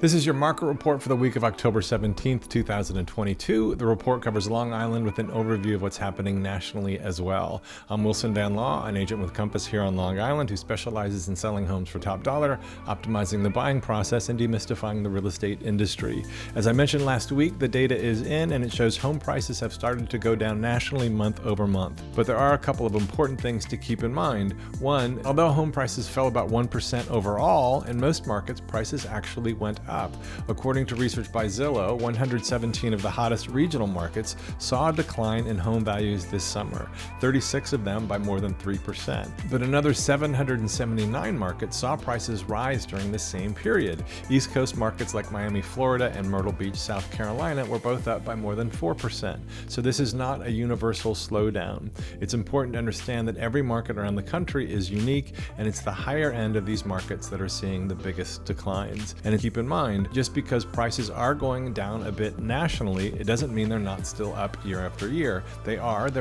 This is your market report for the week of October 17th, 2022. The report covers Long Island with an overview of what's happening nationally as well. I'm Wilson Van Law, an agent with Compass here on Long Island who specializes in selling homes for top dollar, optimizing the buying process, and demystifying the real estate industry. As I mentioned last week, the data is in and it shows home prices have started to go down nationally month over month. But there are a couple of important things to keep in mind. One, although home prices fell about 1% overall, in most markets, prices actually went up. According to research by Zillow, 117 of the hottest regional markets saw a decline in home values this summer, 36 of them by more than 3%. But another 779 markets saw prices rise during the same period. East Coast markets like Miami, Florida, and Myrtle Beach, South Carolina were both up by more than 4%. So this is not a universal slowdown. It's important to understand that every market around the country is unique, and it's the higher end of these markets that are seeing the biggest declines. And keep in mind, just because prices are going down a bit nationally, it doesn't mean they're not still up year after year. They're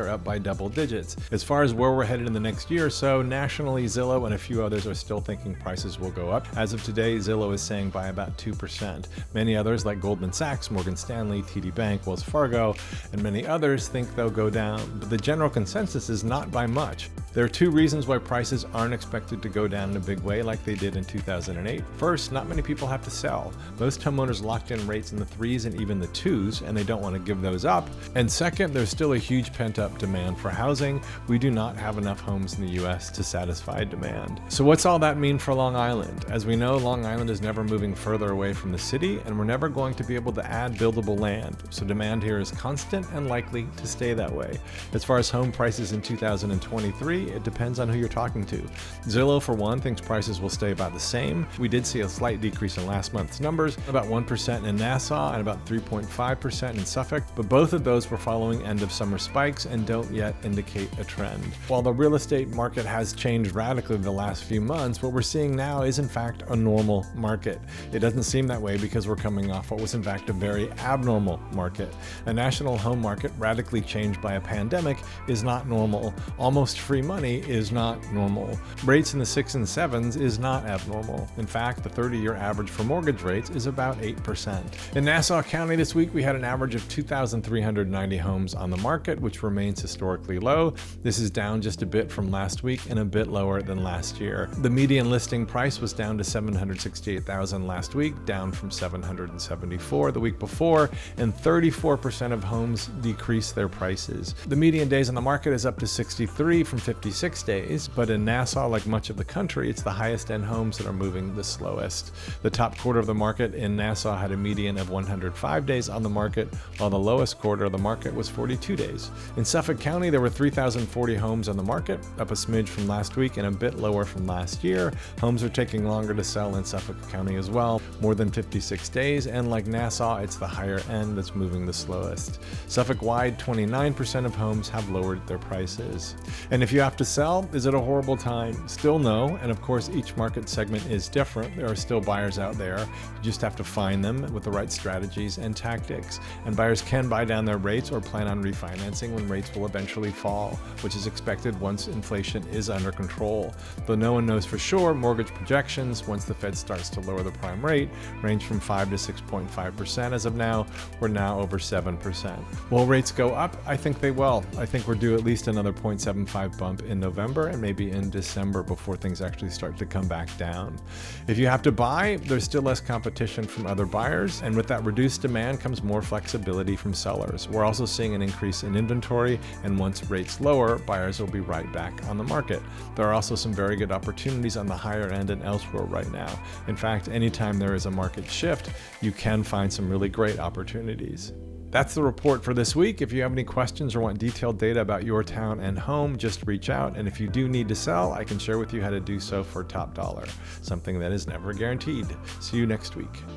up by double digits. As far as where we're headed in the next year or so, nationally, Zillow and a few others are still thinking prices will go up. As of today, Zillow is saying by about 2%. Many others like Goldman Sachs, Morgan Stanley, TD Bank, Wells Fargo, and many others think they'll go down. But the general consensus is not by much. There are two reasons why prices aren't expected to go down in a big way like they did in 2008. First, not many people have to sell. Most homeowners locked in rates in the 3s and even the 2s, and they don't want to give those up. And second, there's still a huge pent-up demand for housing. We do not have enough homes in the US to satisfy demand. So what's all that mean for Long Island? As we know, Long Island is never moving further away from the city, and we're never going to be able to add buildable land. So demand here is constant and likely to stay that way. As far as home prices in 2023, it depends on who you're talking to. Zillow, for one, thinks prices will stay about the same. We did see a slight decrease in last month's numbers, about 1% in Nassau and about 3.5% in Suffolk, but both of those were following end of summer spikes and don't yet indicate a trend. While the real estate market has changed radically the last few months, what we're seeing now is in fact a normal market. It doesn't seem that way because we're coming off what was in fact a very abnormal market. A national home market radically changed by a pandemic is not normal. Almost free money is not normal. Rates in the 6s and 7s is not abnormal. In fact, the 30-year average for mortgage rates is about 8%. In Nassau County this week, we had an average of 2,390 homes on the market, which remains historically low. This is down just a bit from last week and a bit lower than last year. The median listing price was down to $768,000 last week, down from $774 the week before, and 34% of homes decreased their prices. The median days on the market is up to 63 from 56 days, but in Nassau, like much of the country, it's the highest end homes that are moving the slowest. The top quarter of the market in Nassau had a median of 105 days on the market, while the lowest quarter of the market was 42 days. In Suffolk County, there were 3,040 homes on the market, up a smidge from last week and a bit lower from last year. Homes are taking longer to sell in Suffolk County as well, more than 56 days, and like Nassau, it's the higher end that's moving the slowest. Suffolk-wide, 29% of homes have lowered their prices. And if you have to sell, is it a horrible time? Still no, and of course each market segment is different. There are still buyers out there. You just have to find them with the right strategies and tactics. And buyers can buy down their rates or plan on refinancing when rates will eventually fall, which is expected once inflation is under control. Though no one knows for sure, mortgage projections, once the Fed starts to lower the prime rate, range from 5 to 6.5% as of now. We're now over 7%. Will rates go up? I think they will. I think we're due at least another 0.75 bump in November and maybe in December before things actually start to come back down. If you have to buy, there's still less competition from other buyers, and with that reduced demand comes more flexibility from sellers. We're also seeing an increase in inventory, and once rates lower, buyers will be right back on the market. There are also some very good opportunities on the higher end and elsewhere right now. In fact, anytime there is a market shift, you can find some really great opportunities. That's the report for this week. If you have any questions or want detailed data about your town and home, just reach out. And if you do need to sell, I can share with you how to do so for top dollar, something that is never guaranteed. See you next week.